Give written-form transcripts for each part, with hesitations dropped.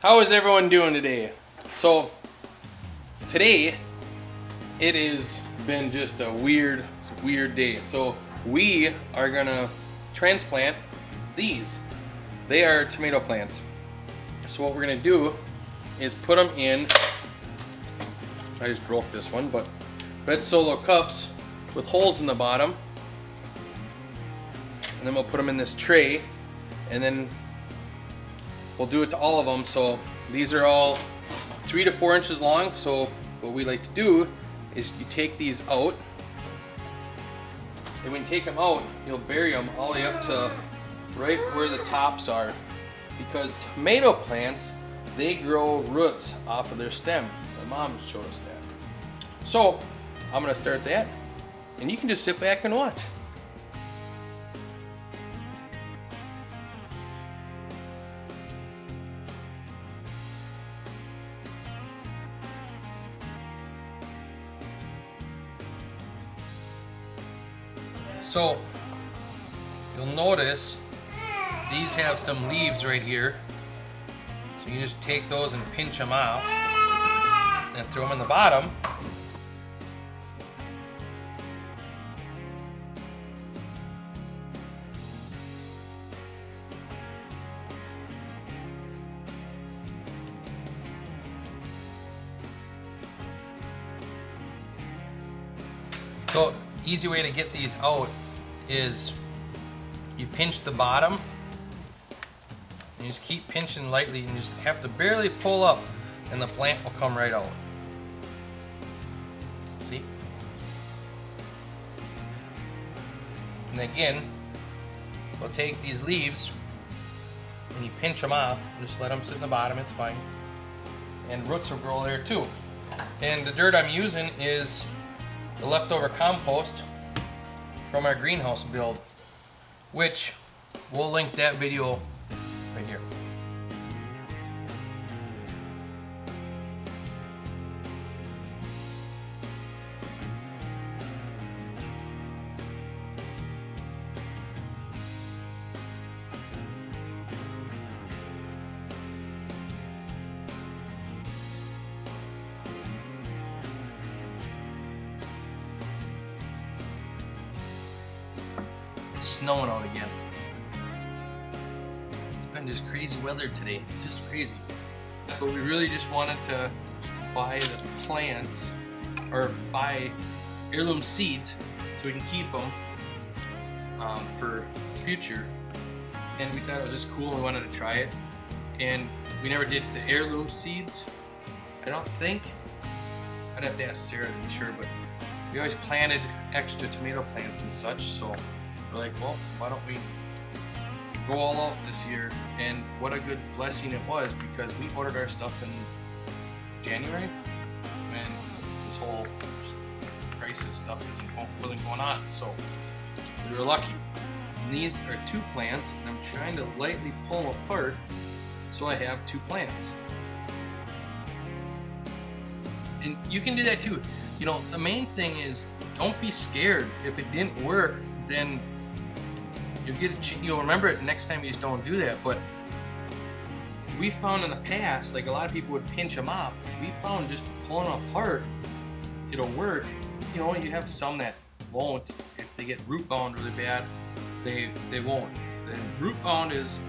How is everyone doing today? So today it has been just a weird day. So we are gonna transplant these. They are tomato plants. So what we're gonna do is put them in, I just broke this one, but red solo cups with holes in the bottom. And then we'll put them in this tray, and then we'll do it to all of them. So these are all 3 to 4 inches long. So what we like to do is you take these out, and when you take them out, you'll bury them all the way up to right where the tops are, because tomato plants, they grow roots off of their stem. My mom showed us that. So I'm gonna start that, and you can just sit back and watch. So you'll notice these have some leaves right here. So you just take those and pinch them off and throw them in the bottom. So easy way to get these out is you pinch the bottom. You just keep pinching lightly, and you just have to barely pull up, and the plant will come right out. See? And again, we'll take these leaves and you pinch them off. Just let them sit in the bottom, it's fine. And roots will grow there too. And the dirt I'm using is the leftover compost from our greenhouse build, which we'll link that video right here. It's snowing out again. It's been just crazy weather today, just crazy. But we really just wanted to buy the plants, or buy heirloom seeds, so we can keep them for future. And we thought it was just cool and we wanted to try it. And we never did the heirloom seeds, I don't think. I'd have to ask Sara to be sure, but we always planted extra tomato plants and such, so we're like, well, why don't we go all out this year? And what a good blessing it was, because we ordered our stuff in January, and this whole crisis stuff wasn't going on, so we were lucky. And these are 2 plants, and I'm trying to lightly pull them apart so I have 2 plants. And you can do that too. You know, the main thing is, don't be scared. If it didn't work, then you'll remember it next time. You just don't do that. But we found in the past, like a lot of people would pinch them off. We found just pulling them apart, it'll work. You know, you have some that won't. If they get root bound really bad, they won't. The root bound is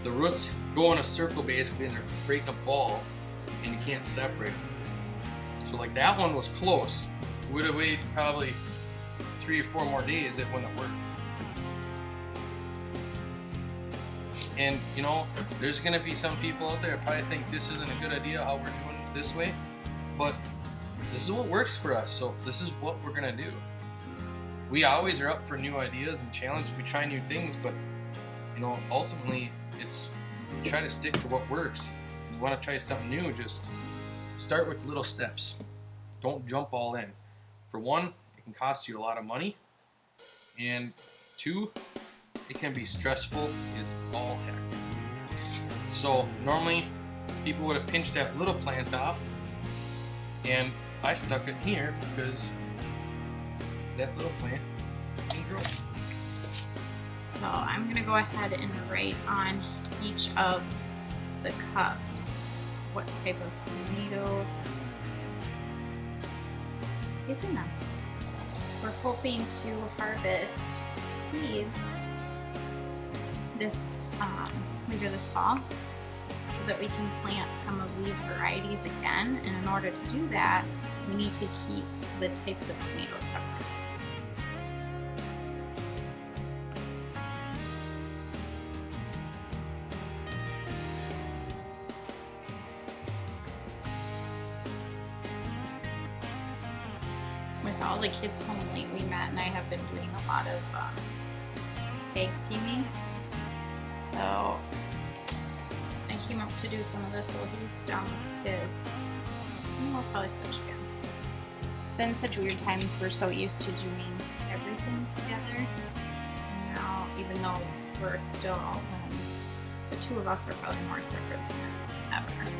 the roots go in a circle basically, and they're creating a ball, and you can't separate them. So like that one was close. Would have waited probably 3 or 4 more days, it wouldn't have worked. And you know, there's gonna be some people out there that probably think this isn't a good idea how we're doing it this way, but this is what works for us, so this is what we're gonna do. We always are up for new ideas and challenges. We try new things, but you know, ultimately it's try to stick to what works. If you want to try something new, just start with little steps. Don't jump all in. For one, it can cost you a lot of money, and 2, it can be stressful as all heck. So normally people would have pinched that little plant off, and I stuck it here because that little plant can grow. So I'm going to go ahead and write on each of the cups what type of tomato is in them. We're hoping to harvest seeds this later this fall, so that we can plant some of these varieties again. And in order to do that, we need to keep the types of tomatoes separate. With all the kids home lately, Matt and I have been doing a lot of tag teaming. So I came up to do some of this while he's down with the kids. And we'll probably switch again. It's been such weird times. We're so used to doing everything together. And now, even though we're still all home, the two of us are probably more separate than ever.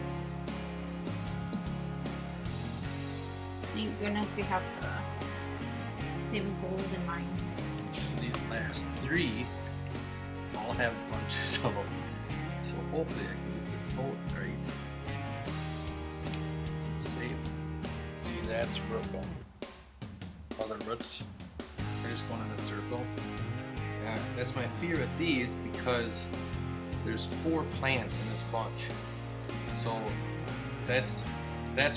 Thank goodness we have the same goals in mind. So these last three all have bunches of them. So hopefully I can get this out right. Let's see. See, that's root ball. All the roots are just going in a circle. Yeah, that's my fear with these because there's 4 plants in this bunch. So that's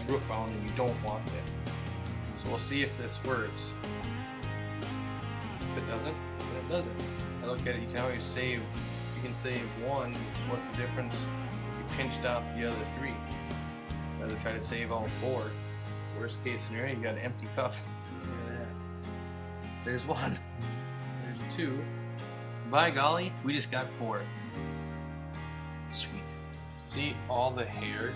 root bound and you don't want that. So we'll see if this works. If it doesn't, then it doesn't. I look at it, you can always save, you can save 1, what's the difference if you pinched off the other 3? Rather try to save all 4. Worst case scenario, you got an empty cup. Look at that. There's 1. There's 2. By golly, we just got 4. Sweet. See all the hair?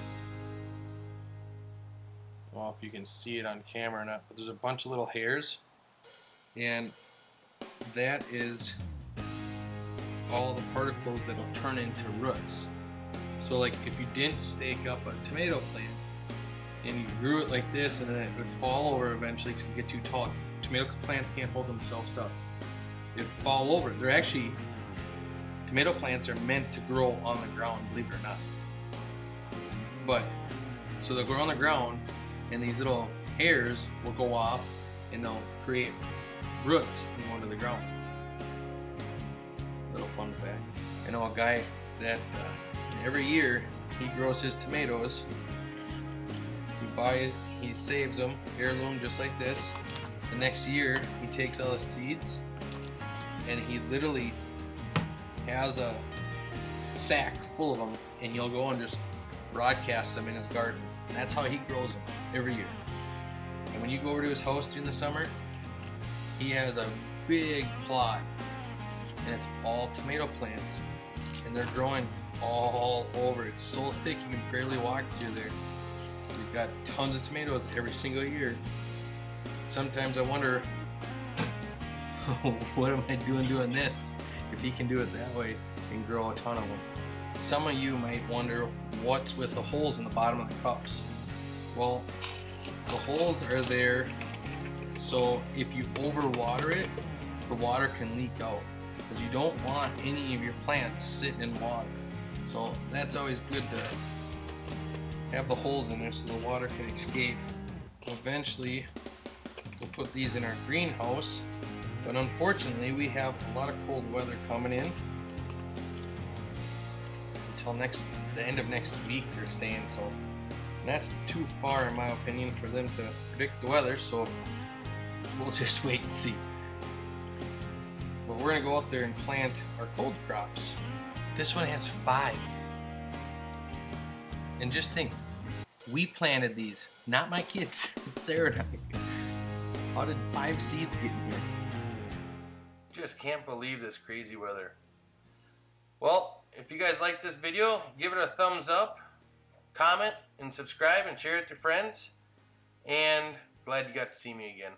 I don't know if you can see it on camera or not, but there's a bunch of little hairs, and that is all the particles that will turn into roots. So like if you didn't stake up a tomato plant and you grew it like this, and then it would fall over eventually because you get too tall. Tomato plants can't hold themselves up. It'd fall over. They're actually, tomato plants are meant to grow on the ground, believe it or not. But, so they'll grow on the ground, and these little hairs will go off and they'll create roots and go into the ground. Little fun fact. I know a guy that every year he grows his tomatoes. He saves them, heirloom just like this. The next year he takes all the seeds and he literally has a sack full of them, and he'll go and just broadcast them in his garden. And that's how he grows them every year. And when you go over to his house during the summer, he has a big plot, and it's all tomato plants, and they're growing all over. It's so thick you can barely walk through there. We've got tons of tomatoes every single year. Sometimes I wonder, what am I doing this? If he can do it that way and grow a ton of them. Some of you might wonder what's with the holes in the bottom of the cups. Well, the holes are there so if you overwater it, the water can leak out, because you don't want any of your plants sitting in water. So that's always good to have the holes in there so the water can escape. Eventually we'll put these in our greenhouse, but unfortunately we have a lot of cold weather coming in until the end of next week, they're saying. So that's too far in my opinion for them to predict the weather, so we'll just wait and see. But we're gonna go out there and plant our cold crops. This one has 5. And just think, we planted these, not my kids, Sarah and I. How did 5 seeds get in here? Just can't believe this crazy weather. Well, if you guys like this video, give it a thumbs up, comment, and subscribe, and share it to friends. And glad you got to see me again.